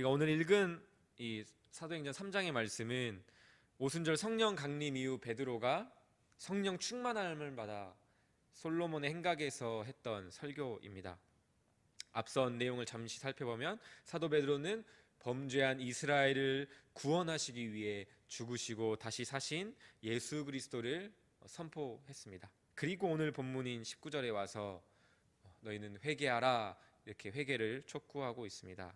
우리가 오늘 읽은 이 사도행전 3장의 말씀은 오순절 성령 강림 이후 베드로가 성령 충만함을 받아 솔로몬의 행각에서 했던 설교입니다. 앞선 내용을 잠시 살펴보면 사도 베드로는 범죄한 이스라엘을 구원하시기 위해 죽으시고 다시 사신 예수 그리스도를 선포했습니다. 그리고 오늘 본문인 19절에 와서 너희는 회개하라 이렇게 회개를 촉구하고 있습니다.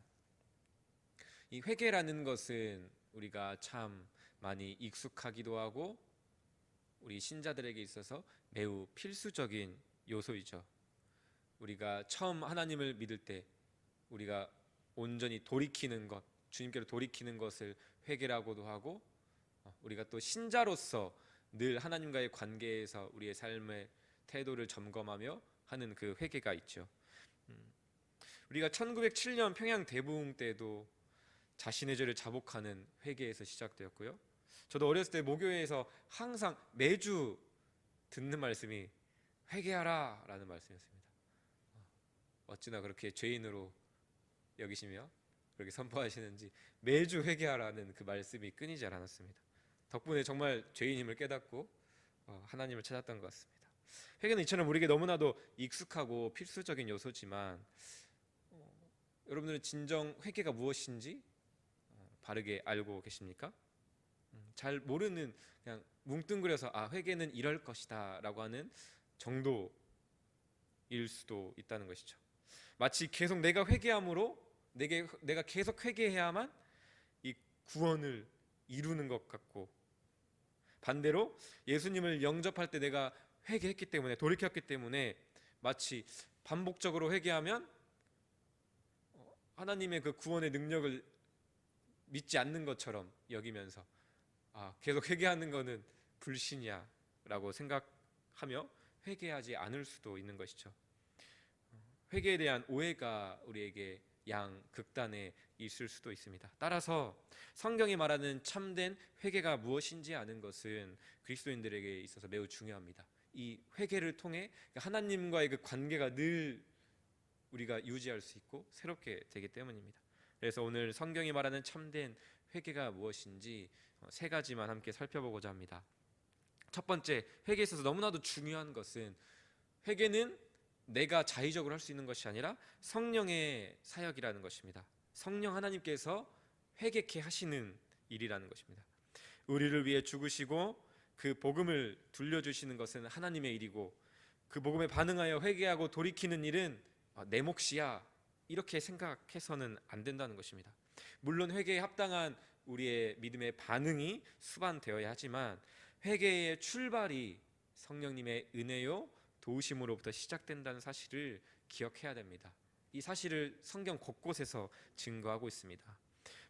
이 회개라는 것은 우리가 참 많이 익숙하기도 하고 우리 신자들에게 있어서 매우 필수적인 요소이죠. 우리가 처음 하나님을 믿을 때 우리가 온전히 돌이키는 것, 주님께로 돌이키는 것을 회개라고도 하고, 우리가 또 신자로서 늘 하나님과의 관계에서 우리의 삶의 태도를 점검하며 하는 그 회개가 있죠. 우리가 1907년 평양 대부흥 때도 자신의 죄를 자복하는 회개에서 시작되었고요. 저도 어렸을 때 모교회에서 항상 매주 듣는 말씀이 회개하라 라는 말씀이었습니다. 어찌나 그렇게 죄인으로 여기시며 그렇게 선포하시는지 매주 회개하라는 그 말씀이 끊이지 않았습니다. 덕분에 정말 죄인임을 깨닫고 하나님을 찾았던 것 같습니다. 회개는 이처럼 우리에게 너무나도 익숙하고 필수적인 요소지만 여러분들은 진정 회개가 무엇인지 바르게 알고 계십니까? 잘 모르는, 그냥 뭉뚱그려서 회개는 이럴 것이다 라고 하는 정도일 수도 있다는 것이죠. 마치 계속 내가 회개함으로 내가 계속 회개해야만 이 구원을 이루는 것 같고, 반대로 예수님을 영접할 때 내가 회개했기 때문에, 돌이켰기 때문에 마치 반복적으로 회개하면 하나님의 그 구원의 능력을 믿지 않는 것처럼 여기면서 계속 회개하는 것은 불신이야 라고 생각하며 회개하지 않을 수도 있는 것이죠. 회개에 대한 오해가 우리에게 양극단에 있을 수도 있습니다. 따라서 성경이 말하는 참된 회개가 무엇인지 아는 것은 그리스도인들에게 있어서 매우 중요합니다. 이 회개를 통해 하나님과의 그 관계가 늘 우리가 유지할 수 있고 새롭게 되기 때문입니다. 그래서 오늘 성경이 말하는 참된 회개가 무엇인지 세 가지만 함께 살펴보고자 합니다. 첫 번째, 회개에 있어서 너무나도 중요한 것은 회개는 내가 자의적으로 할 수 있는 것이 아니라 성령의 사역이라는 것입니다. 성령 하나님께서 회개케 하시는 일이라는 것입니다. 우리를 위해 죽으시고 그 복음을 들려주시는 것은 하나님의 일이고, 그 복음에 반응하여 회개하고 돌이키는 일은 내 몫이야 이렇게 생각해서는 안 된다는 것입니다. 물론 회개에 합당한 우리의 믿음의 반응이 수반되어야 하지만 회개의 출발이 성령님의 은혜요 도우심으로부터 시작된다는 사실을 기억해야 됩니다. 이 사실을 성경 곳곳에서 증거하고 있습니다.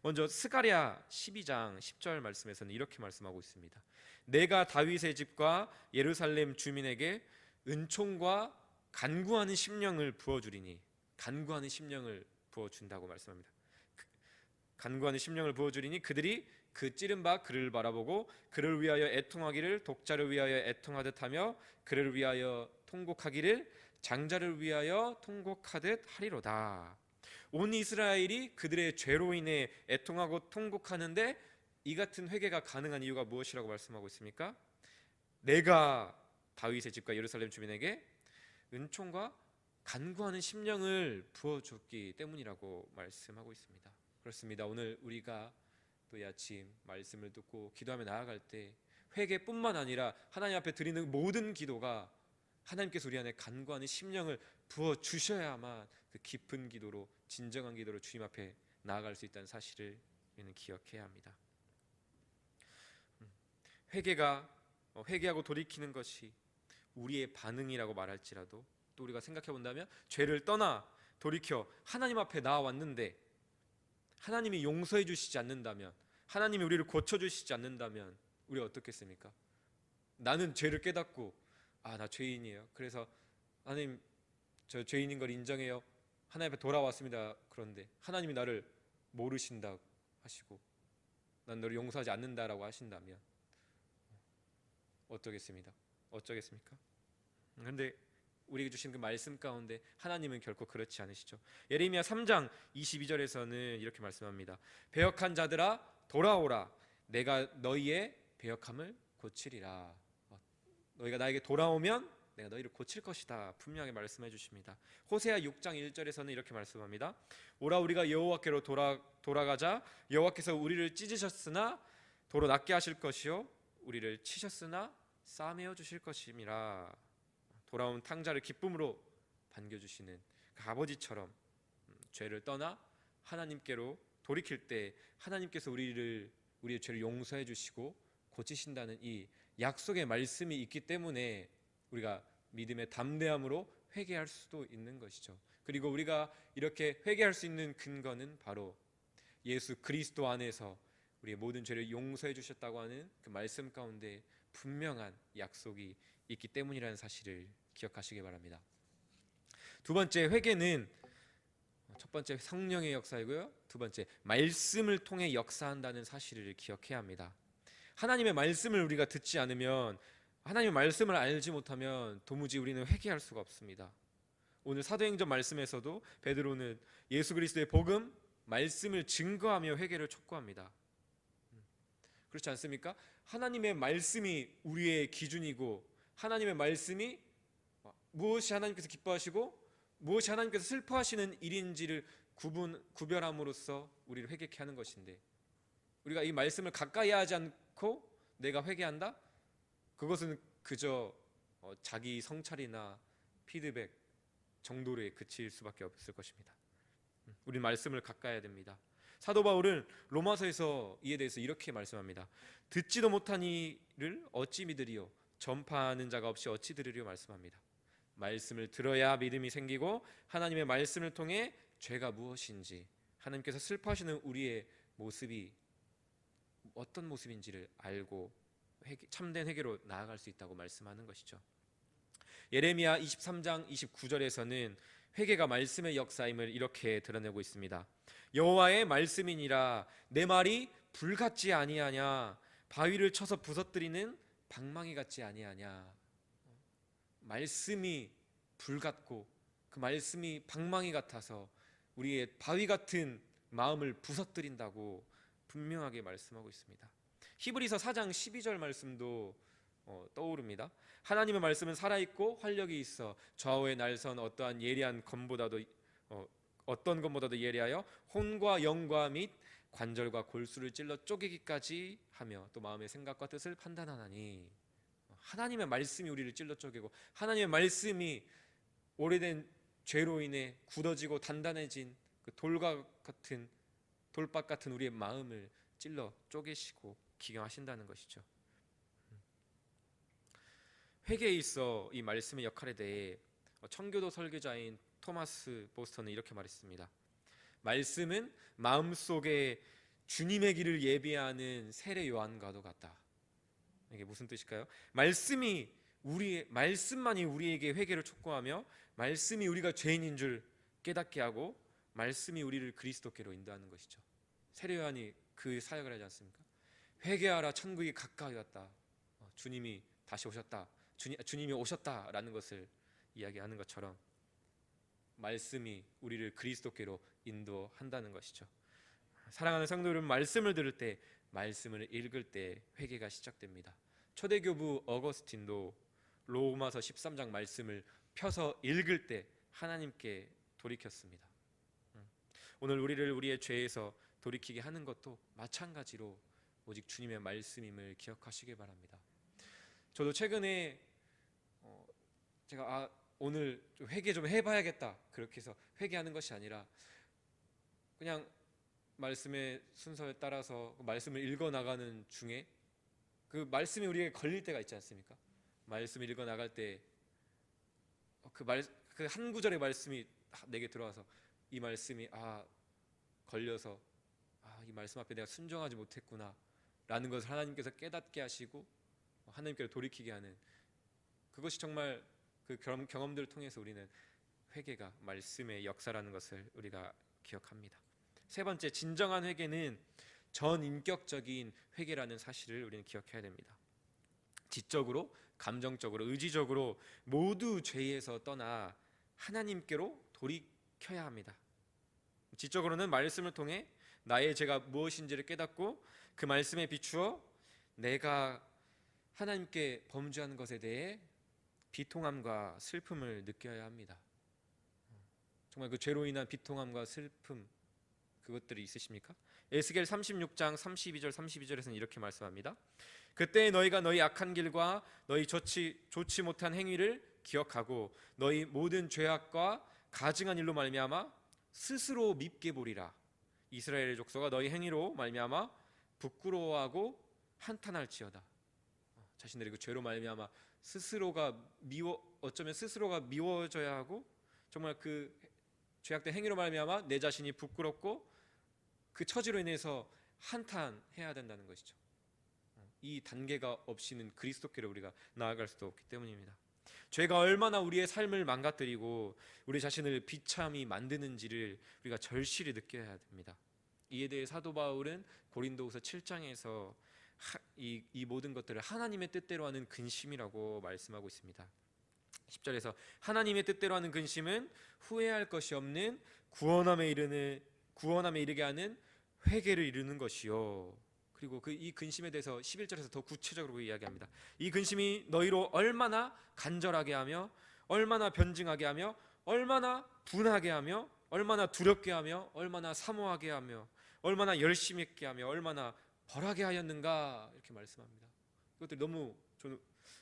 먼저 스가랴 12장 10절 말씀에서는 이렇게 말씀하고 있습니다. 내가 다윗의 집과 예루살렘 주민에게 은총과 간구하는 심령을 부어주리니, 간구하는 심령을 부어준다고 말씀합니다. 간구하는 심령을 부어주리니 그들이 그 찌른 바 그를 바라보고 그를 위하여 애통하기를 독자를 위하여 애통하듯 하며 그를 위하여 통곡하기를 장자를 위하여 통곡하듯 하리로다. 온 이스라엘이 그들의 죄로 인해 애통하고 통곡하는데 이 같은 회개가 가능한 이유가 무엇이라고 말씀하고 있습니까? 내가 다윗의 집과 예루살렘 주민에게 은총과 간구하는 심령을 부어줬기 때문이라고 말씀하고 있습니다. 그렇습니다. 오늘 우리가 또 이 아침 말씀을 듣고 기도하며 나아갈 때 회개뿐만 아니라 하나님 앞에 드리는 모든 기도가 하나님께서 우리 안에 간구하는 심령을 부어주셔야만 그 깊은 기도로, 진정한 기도로 주님 앞에 나아갈 수 있다는 사실을 우리는 기억해야 합니다. 회개하고 돌이키는 것이 우리의 반응이라고 말할지라도, 또 우리가 생각해 본다면 죄를 떠나 돌이켜 하나님 앞에 나아왔는데 하나님이 용서해 주시지 않는다면, 하나님이 우리를 고쳐주시지 않는다면 우리가 어떻겠습니까? 나는 죄를 깨닫고 나 죄인이에요. 그래서 하나님, 저 죄인인 걸 인정해요. 하나님 앞에 돌아왔습니다. 그런데 하나님이 나를 모르신다고 하시고 난 너를 용서하지 않는다라고 하신다면 어쩌겠습니까? 그런데 우리에게 주신 그 말씀 가운데 하나님은 결코 그렇지 않으시죠. 예레미야 3장 22절에서는 이렇게 말씀합니다. 배역한 자들아 돌아오라. 내가 너희의 배역함을 고치리라. 너희가 나에게 돌아오면 내가 너희를 고칠 것이다. 분명히 말씀해 주십니다. 호세아 6장 1절에서는 이렇게 말씀합니다. 오라 우리가 여호와께로 돌아가자. 여호와께서 우리를 찢으셨으나 도로 낫게 하실 것이요 우리를 치셨으나 싸매어 주실 것임이라. 돌아온 탕자를 기쁨으로 반겨주시는 그 아버지처럼 죄를 떠나 하나님께로 돌이킬 때 하나님께서 우리의 죄를 용서해 주시고 고치신다는 이 약속의 말씀이 있기 때문에 우리가 믿음의 담대함으로 회개할 수도 있는 것이죠. 그리고 우리가 이렇게 회개할 수 있는 근거는 바로 예수 그리스도 안에서 우리의 모든 죄를 용서해 주셨다고 하는 그 말씀 가운데 분명한 약속이 있기 때문이라는 사실을 기억하시기 바랍니다. 두 번째, 회개는 첫 번째 성령의 역사이고요, 두 번째 말씀을 통해 역사한다는 사실을 기억해야 합니다. 하나님의 말씀을 우리가 듣지 않으면, 하나님의 말씀을 알지 못하면 도무지 우리는 회개할 수가 없습니다. 오늘 사도행전 말씀에서도 베드로는 예수 그리스도의 복음, 말씀을 증거하며 회개를 촉구합니다. 그렇지 않습니까? 하나님의 말씀이 우리의 기준이고, 하나님의 말씀이 무엇이 하나님께서 기뻐하시고 무엇이 하나님께서 슬퍼하시는 일인지를 구별함으로써 우리를 회개케 하는 것인데, 우리가 이 말씀을 가까이 하지 않고 내가 회개한다? 그것은 그저 자기 성찰이나 피드백 정도로 그칠 수밖에 없을 것입니다. 우리 말씀을 가까이 해야 됩니다. 사도 바울은 로마서에서 이에 대해서 이렇게 말씀합니다. 듣지도 못한 이를 어찌 믿으리요, 전파하는 자가 없이 어찌 들으리요 말씀합니다. 말씀을 들어야 믿음이 생기고, 하나님의 말씀을 통해 죄가 무엇인지, 하나님께서 슬퍼하시는 우리의 모습이 어떤 모습인지를 알고 참된 회개로 나아갈 수 있다고 말씀하는 것이죠. 예레미야 23장 29절에서는 회개가 말씀의 역사임을 이렇게 드러내고 있습니다. 여호와의 말씀이니라. 내 말이 불같지 아니하냐, 바위를 쳐서 부서뜨리는 방망이 같지 아니하냐. 말씀이 불같고 그 말씀이 방망이 같아서 우리의 바위 같은 마음을 부서뜨린다고 분명하게 말씀하고 있습니다. 히브리서 4장 12절 말씀도 떠오릅니다. 하나님의 말씀은 살아있고 활력이 있어 좌우의 날선 어떠한 예리한 검보다도 어떤 것보다도 예리하여 혼과 영과 및 관절과 골수를 찔러 쪼개기까지 하며 또 마음의 생각과 뜻을 판단하나니. 하나님의 말씀이 우리를 찔러 쪼개고, 하나님의 말씀이 오래된 죄로 인해 굳어지고 단단해진 그 돌박 같은 우리의 마음을 찔러 쪼개시고 기경하신다는 것이죠. 회개에 있어 이 말씀의 역할에 대해 청교도 설교자인 토마스 보스턴은 이렇게 말했습니다. 말씀은 마음속에 주님의 길을 예비하는 세례 요한과도 같다. 이게 무슨 뜻일까요? 말씀만이 우리에게 회개를 촉구하며, 말씀이 우리가 죄인인 줄 깨닫게 하고, 말씀이 우리를 그리스도께로 인도하는 것이죠. 세례 요한이 그 사역을 하지 않습니까? 회개하라, 천국이 가까이 왔다. 주님이 다시 오셨다. 주님이 오셨다라는 것을 이야기하는 것처럼 말씀이 우리를 그리스도께로 인도한다는 것이죠. 사랑하는 성도 여러분, 말씀을 들을 때, 말씀을 읽을 때 회개가 시작됩니다. 초대교부 어거스틴도 로마서 13장 말씀을 펴서 읽을 때 하나님께 돌이켰습니다. 오늘 우리를 우리의 죄에서 돌이키게 하는 것도 마찬가지로 오직 주님의 말씀임을 기억하시길 바랍니다. 저도 최근에 제가 오늘 좀 회개 좀 해봐야겠다 그렇게 해서 회개하는 것이 아니라, 그냥 말씀의 순서에 따라서 말씀을 읽어 나가는 중에 그 말씀이 우리에게 걸릴 때가 있지 않습니까? 말씀을 읽어 나갈 때 그 한 구절의 말씀이 내게 들어와서 이 말씀이 걸려서 이 말씀 앞에 내가 순종하지 못했구나 라는 것을 하나님께서 깨닫게 하시고 하나님께로 돌이키게 하는, 그것이 정말 그 경험들을 통해서 우리는 회개가 말씀의 역사라는 것을 우리가 기억합니다. 세 번째, 진정한 회개는 전인격적인 회개라는 사실을 우리는 기억해야 됩니다. 지적으로 감정적으로, 의지적으로 모두 죄에서 떠나 하나님께로 돌이켜야 합니다. 지적으로는 말씀을 통해 나의 죄가 무엇인지를 깨닫고 그 말씀에 비추어 내가 하나님께 범죄한 것에 대해 비통함과 슬픔을 느껴야 합니다. 정말 그 죄로 인한 비통함과 슬픔, 그것들이 있으십니까? 에스겔 36장 32절 32절에서는 이렇게 말씀합니다. 그때 너희가 너희 악한 길과 너희 좋지 못한 행위를 기억하고 너희 모든 죄악과 가증한 일로 말미암아 스스로 밉게 보리라. 이스라엘의 족속아 너희 행위로 말미암아 부끄러워하고 한탄할지어다. 자신들의 그 죄로 말미암아 어쩌면 스스로가 미워져야 하고, 정말 그 죄악된 행위로 말미암아 내 자신이 부끄럽고 그 처지로 인해서 한탄해야 된다는 것이죠. 이 단계가 없이는 그리스도께로 우리가 나아갈 수도 없기 때문입니다. 죄가 얼마나 우리의 삶을 망가뜨리고 우리 자신을 비참히 만드는지를 우리가 절실히 느껴야 됩니다. 이에 대해 사도 바울은 고린도후서 7장에서 이 모든 것들을 하나님의 뜻대로 하는 근심이라고 말씀하고 있습니다. 10절에서 하나님의 뜻대로 하는 근심은 후회할 것이 없는 구원함에 이르게 하는 회개를 이루는 것이요. 그리고 이 근심에 대해서 11절에서 더 구체적으로 이야기합니다. 이 근심이 너희로 얼마나 간절하게 하며 얼마나 변증하게 하며 얼마나 분하게 하며 얼마나 두렵게 하며 얼마나 사모하게 하며 얼마나 열심히 했게 하며 얼마나 벌하게 하였는가, 이렇게 말씀합니다. 이것들이 저는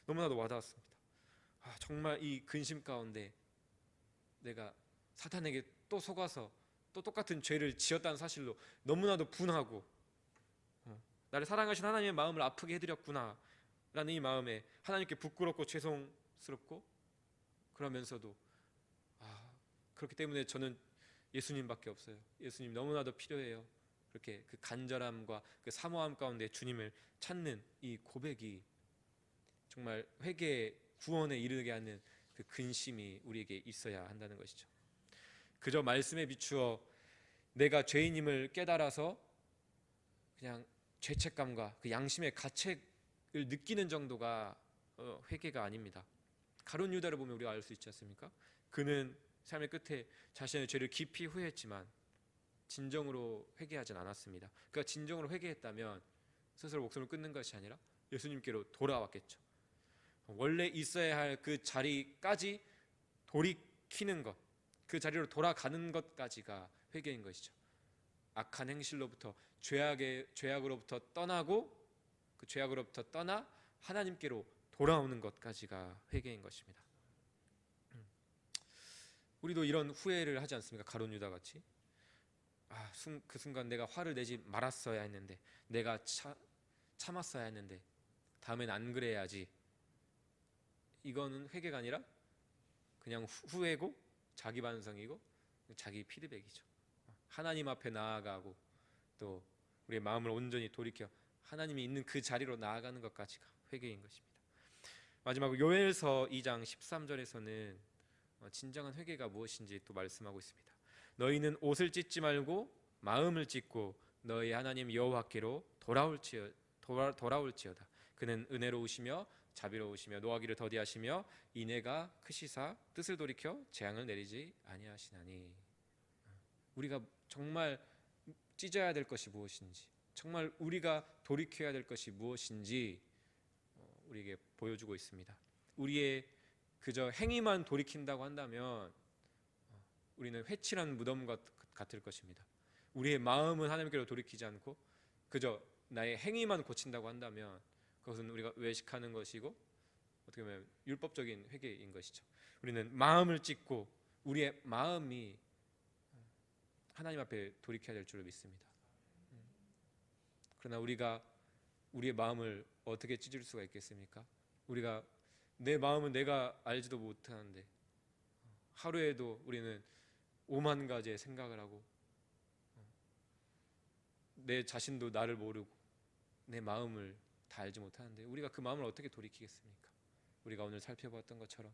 너무나도 와닿았습니다. 정말 이 근심 가운데 내가 사탄에게 또 속아서 또 똑같은 죄를 지었다는 사실로 너무나도 분하고 나를 사랑하신 하나님의 마음을 아프게 해드렸구나 라는 이 마음에 하나님께 부끄럽고 죄송스럽고, 그러면서도 그렇기 때문에 저는 예수님밖에 없어요. 예수님 너무나도 필요해요. 그렇게 그 간절함과 그 사모함 가운데 주님을 찾는 이 고백이 정말 회개 구원에 이르게 하는 그 근심이 우리에게 있어야 한다는 것이죠. 그저 말씀에 비추어 내가 죄인임을 깨달아서 그냥 죄책감과 그 양심의 가책을 느끼는 정도가 회개가 아닙니다. 가룟 유다를 보면 우리가 알 수 있지 않습니까? 그는 삶의 끝에 자신의 죄를 깊이 후회했지만 진정으로 회개하진 않았습니다. 그가 진정으로 회개했다면 스스로 목숨을 끊는 것이 아니라 예수님께로 돌아왔겠죠. 원래 있어야 할 그 자리까지 돌이키는 것, 그 자리로 돌아가는 것까지가 회개인 것이죠. 악한 행실로부터 죄악으로부터 떠나고 그 죄악으로부터 떠나 하나님께로 돌아오는 것까지가 회개인 것입니다. 우리도 이런 후회를 하지 않습니까? 가룟 유다 같이. 그 순간 내가 화를 내지 말았어야 했는데, 내가 참았어야 했는데, 다음엔 안 그래야지. 이거는 회개가 아니라 그냥 후회고 자기 반성이고 자기 피드백이죠. 하나님 앞에 나아가고 또 우리의 마음을 온전히 돌이켜 하나님이 있는 그 자리로 나아가는 것까지가 회개인 것입니다. 마지막으로 요엘서 2장 13절에서는 진정한 회개가 무엇인지 또 말씀하고 있습니다. 너희는 옷을 찢지 말고 마음을 찢고 너희 하나님 여호와께로 돌아올지어다. 그는 은혜로우시며 자비로우시며 노하기를 더디하시며 인애가 크시사 뜻을 돌이켜 재앙을 내리지 아니하시나니. 우리가 정말 찢어야 될 것이 무엇인지, 정말 우리가 돌이켜야 될 것이 무엇인지 우리에게 보여주고 있습니다. 우리의 그저 행위만 돌이킨다고 한다면 우리는 회칠한 무덤 같을 것입니다. 우리의 마음은 하나님께로 돌이키지 않고 그저 나의 행위만 고친다고 한다면 그것은 우리가 외식하는 것이고 어떻게 보면 율법적인 회개인 것이죠. 우리는 마음을 찢고 우리의 마음이 하나님 앞에 돌이켜야 될 줄을 믿습니다. 그러나 우리가 우리의 마음을 어떻게 찢을 수가 있겠습니까? 우리가 내 마음은 내가 알지도 못하는데 하루에도 우리는 5만 가지의 생각을 하고 내 자신도 나를 모르고 내 마음을 다 알지 못하는데 우리가 그 마음을 어떻게 돌이키겠습니까? 우리가 오늘 살펴봤던 것처럼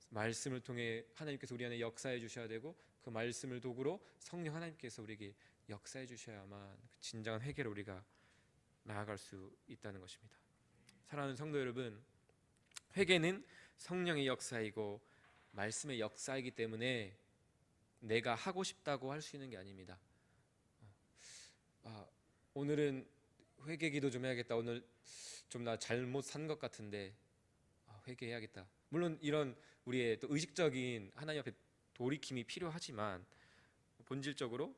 말씀을 통해 하나님께서 우리 안에 역사해 주셔야 되고 그 말씀을 도구로 성령 하나님께서 우리에게 역사해 주셔야만 진정한 회개로 우리가 나아갈 수 있다는 것입니다. 사랑하는 성도 여러분, 회개는 성령의 역사이고 말씀의 역사이기 때문에 내가 하고 싶다고 할 수 있는 게 아닙니다. 오늘은 회개 기도 좀 해야겠다. 오늘 좀 나 잘못 산 것 같은데 회개해야겠다. 물론 이런 우리의 또 의식적인 하나님 앞에 돌이킴이 필요하지만 본질적으로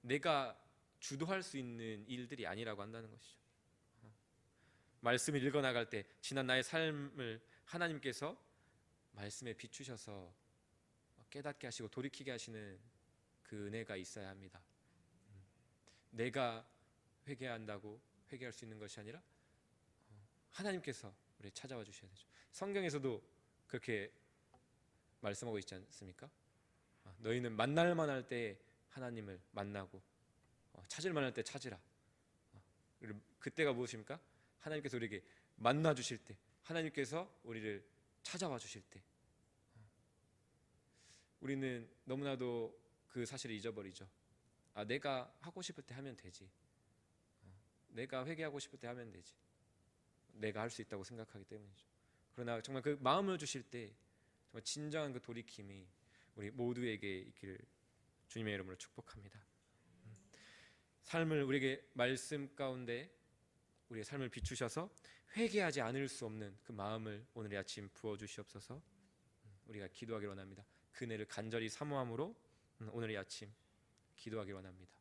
내가 주도할 수 있는 일들이 아니라고 한다는 것이죠. 말씀을 읽어 나갈 때 지난 나의 삶을 하나님께서 말씀에 비추셔서 깨닫게 하시고 돌이키게 하시는 그 은혜가 있어야 합니다. 내가 회개한다고 회개할 수 있는 것이 아니라 하나님께서 우리 찾아와 주셔야 되죠. 성경에서도 그렇게 말씀하고 있지 않습니까? 너희는 만날 만할 때 하나님을 만나고 찾을 만할 때 찾으라. 그때가 무엇입니까? 하나님께서 우리에게 만나 주실 때, 하나님께서 우리를 찾아와 주실 때. 우리는 너무나도 그 사실을 잊어버리죠. 내가 하고 싶을 때 하면 되지. 내가 회개하고 싶을 때 하면 되지. 내가 할 수 있다고 생각하기 때문이죠. 그러나 정말 그 마음을 주실 때 정말 진정한 그 돌이킴이 우리 모두에게 있기를 주님의 이름으로 축복합니다. 삶을 우리에게 말씀 가운데 우리의 삶을 비추셔서 회개하지 않을 수 없는 그 마음을 오늘 이 아침 부어주시옵소서. 우리가 기도하기를 원합니다. 그 은혜를 간절히 사모함으로 오늘 이 아침 기도하기를 원합니다.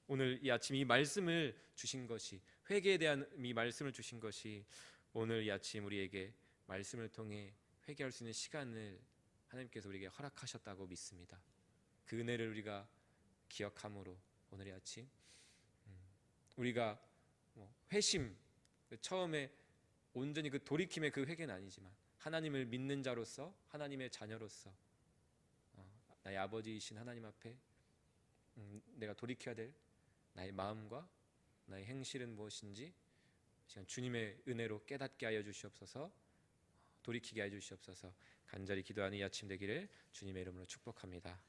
오늘 이 아침 이 말씀을 주신 것이, 회개에 대한 이 말씀을 주신 것이 오늘 이 아침 우리에게 말씀을 통해 회개할 수 있는 시간을 하나님께서 우리에게 허락하셨다고 믿습니다. 그 은혜를 우리가 기억함으로 오늘 이 아침 우리가 회심, 처음에 온전히 그 돌이킴의 그 회개는 아니지만 하나님을 믿는 자로서, 하나님의 자녀로서 나의 아버지이신 하나님 앞에 내가 돌이켜야 될 나의 마음과 나의 행실은 무엇인지 시간 주님의 은혜로 깨닫게 하여 주시옵소서. 돌이키게 하여 주시옵소서. 간절히 기도하는 이 아침 되기를 주님의 이름으로 축복합니다.